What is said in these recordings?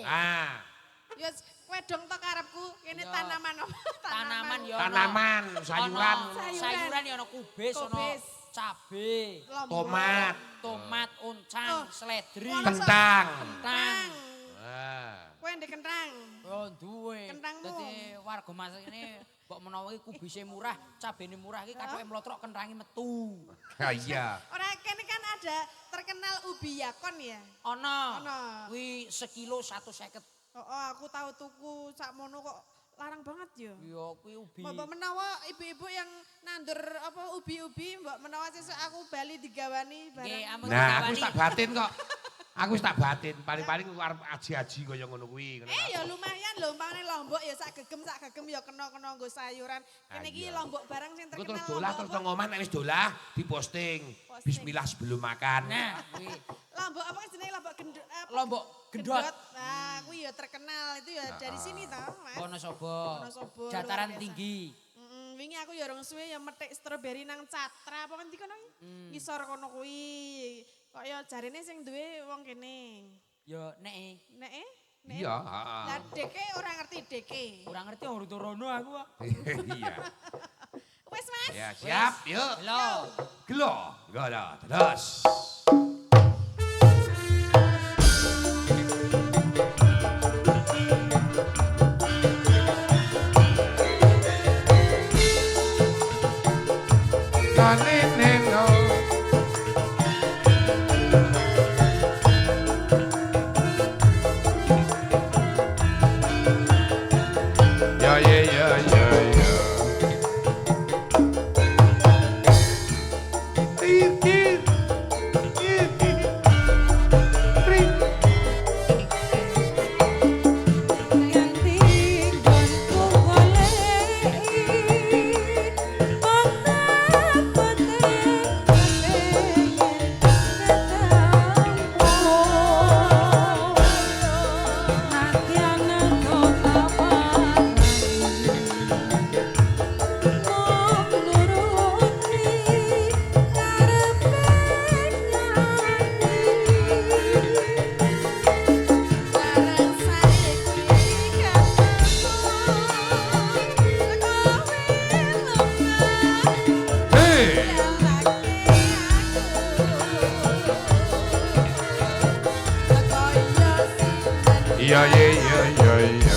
Ah. Ya kowe dong tok karepku, kene tanaman apa? Tanaman ya. Tanaman, sayuran. Sayuran ya ana kubis, ana cabe, tomat, uncang, seledri, kentang. Kentang. Ah. Kowe ndek kentang. Oh duwe. Kentangmu. Dadi warga masak ini mbok menawa iki kubise murah, cabene murah iki kathoke mlotrok kentrange metu. Ha iya. Ora kene kan ada terkenal ubi yakon ya. Ana. Ana. Kuwi sekilo 150. Oh, aku tahu tuku sakmono kok larang banget ya. Iya, kuwi ubi. Mbak menawa ibu-ibu yang nandur apa ubi-ubi, mbak menawa sesuk aku bali digawani barang. Nggih, ampun Nah, aku digawani. wis tak batin kok. Aku wis tak batin, paling-paling arep aji-aji kaya ngono kuwi. Ya lumayan lho, umpamane lombok ya sak gegem ya kena-kena nggo sayuran. Kene iki lombok barang sing Terus terkenal. dolah terus nang omah nek wis dolah diposting. Bismillah sebelum makan. Nah, kuwi Lombok apa jenenge lombok gendut? lombok gendot. Nah, kuwi ya terkenal itu ya dari sini toh, Mas. Wonosobo. Wonosobo, Dataran luar biasa. tinggi. Wingi aku ya rong suwe ya metik stroberi nang Catra apa ngendi kono? Ngisor kono kuwi. Kok ya jarene sing duwe wong kene. Ya nek Nek Iya, heeh. Lah deke ora ngerti deke. ora ngerti urut rono aku kok. Iya. Wes Mas. Ya, siap, yuk. Halo. Gelo, gelo, terus. Kaneneno. Ya ya ya ya ya. Tir. Ya ya ya ya ya.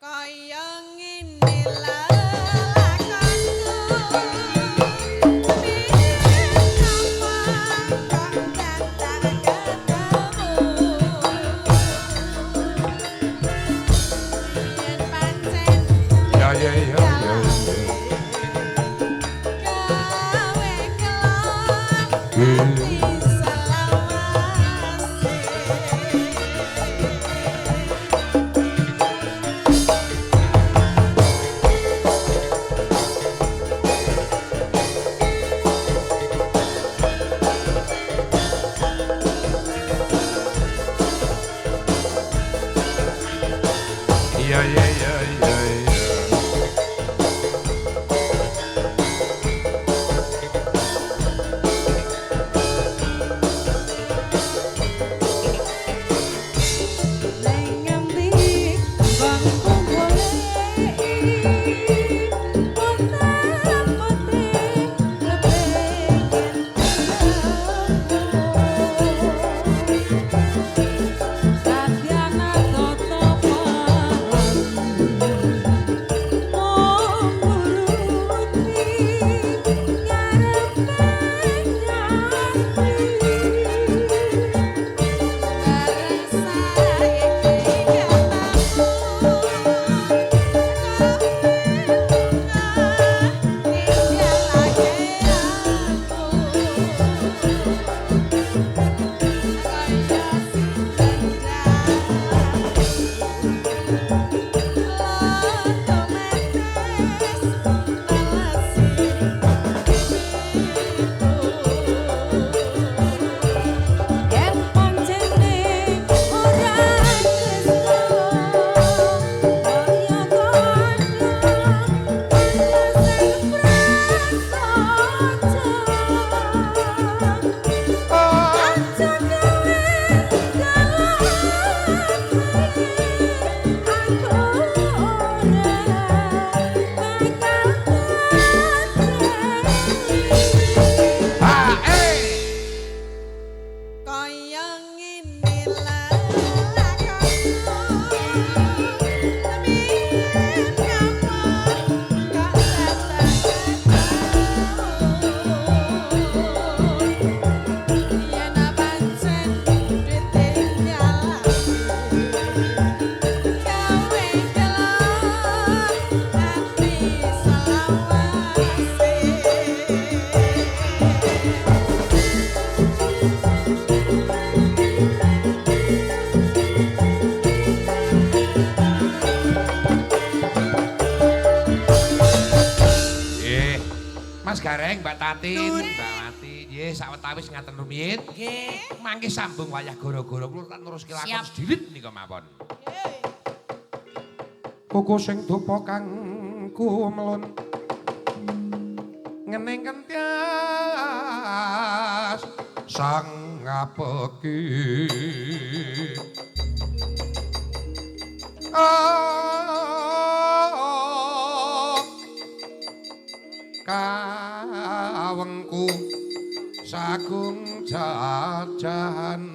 Kaya ngene lakonku. Ya ya ya ya. Ya ya ya ya ya. Kata Mas Gareng, Mbak Tatin, Mbak Mati, nggih sawetawis ngaten rumiyin. Nggih. Mangke sambung wayah goro-goro kula tak neruske lakon Siap. sedilit nika mawon. Nggih. Kuku sing dupa kang kumelon ngeneng kentias sang ngapeki kawengku sagung jajan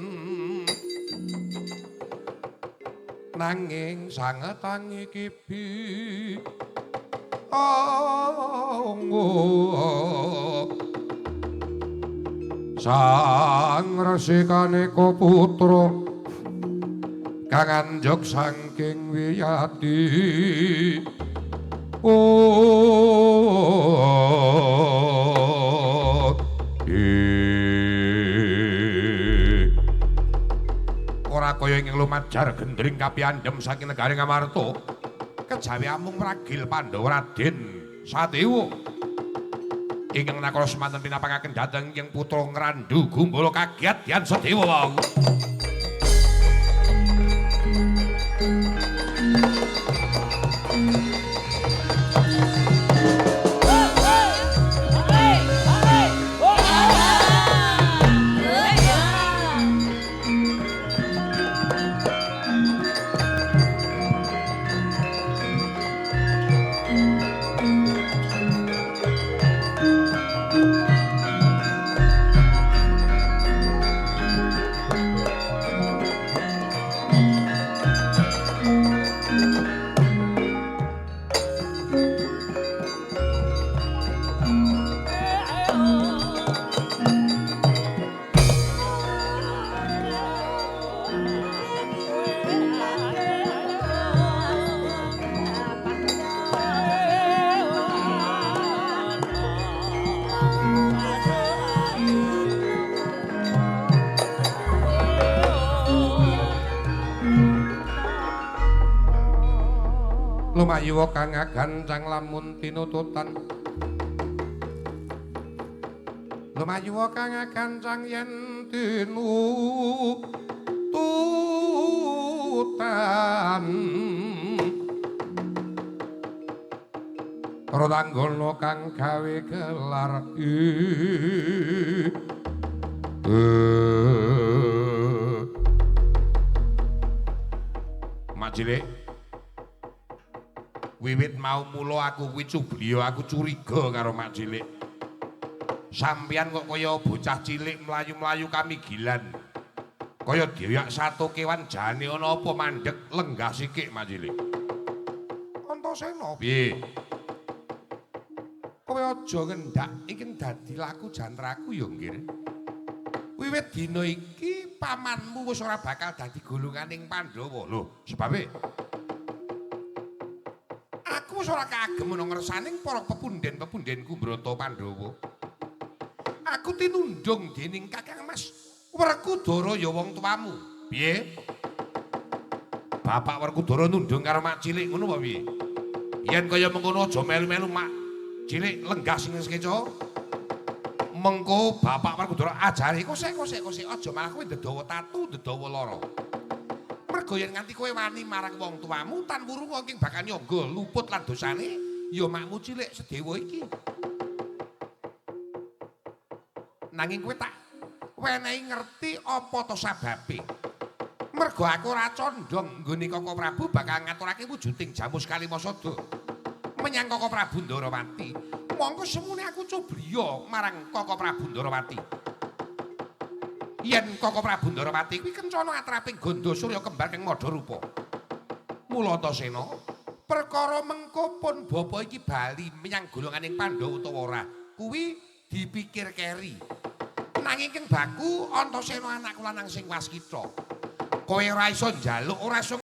nanging sang tangi kibi sang resikane ko putra kang anjuk saking wiyadi ora kaya ing lumajar gendring kapiandhem saking negari Ngamarta kejawi amung mragil Pandhawa Raden Sadewa ingkang nakala semanten pinapangaken dhateng ing putra ngrandu Gumbala Kagyatyan Sadewa wau. Lumayu kang gancang lamun tinututan Lumayu kang gancang yen tinututan Rodanggana kang gawe gelar Majilik wiwit mau mula aku kuwi cubliya aku curiga karo Mak Cilik. Sampeyan kok kaya bocah cilik mlayu-mlayu kamigilan. Kaya dioyak satu kewan jane ana apa mandhek lenggah sikik Mak Cilik. Antasena piye? Kowe aja ngendak iki dadi laku jantraku ya nggih. Wiwit dina iki pamanmu wis ora bakal dadi golonganing Pandhawa lho, sebabe aku wis ora kagem ana ngersaning para pepunden-pepundenku Brata Pandhawa. Aku tinundung dening Kakang Mas Werkudara ya wong tuamu. Piye? Bapak Werkudara nundung karo Mak Cilik ngono apa piye? Yen kaya mengkono aja melu-melu Mak Cilik lenggah sing keca. Mengko Bapak Werkudara ajari kosek aja malah kowe ndedawa tatu, ndedawa lara. Mergo yen nganti kowe wani marang wong tuamu tan wurung ing bakal nyangga luput lan dosane ya makmu Cilik Sedewa iki. Nanging kowe tak wenehi ngerti apa to sababe. Mergo aku ora condong nggone Koko Prabu bakal ngaturake wujuding Jamus Kalimasada menyang Koko Prabu Ndarawati. Monggo semune aku cubriya marang Koko Prabu Ndarawati. Yen Koko Prabu Ndarawati kuwi kencana atraping Ganda Surya kembar kang madha rupa. Mula Antasena, perkara mengko pun bapa iki bali menyang golonganing Pandhawa utawa ora, kuwi dipikir keri. Nanging keng baku Antasena anakku lanang sing waskita. Kowe ora iso njaluk, ora iso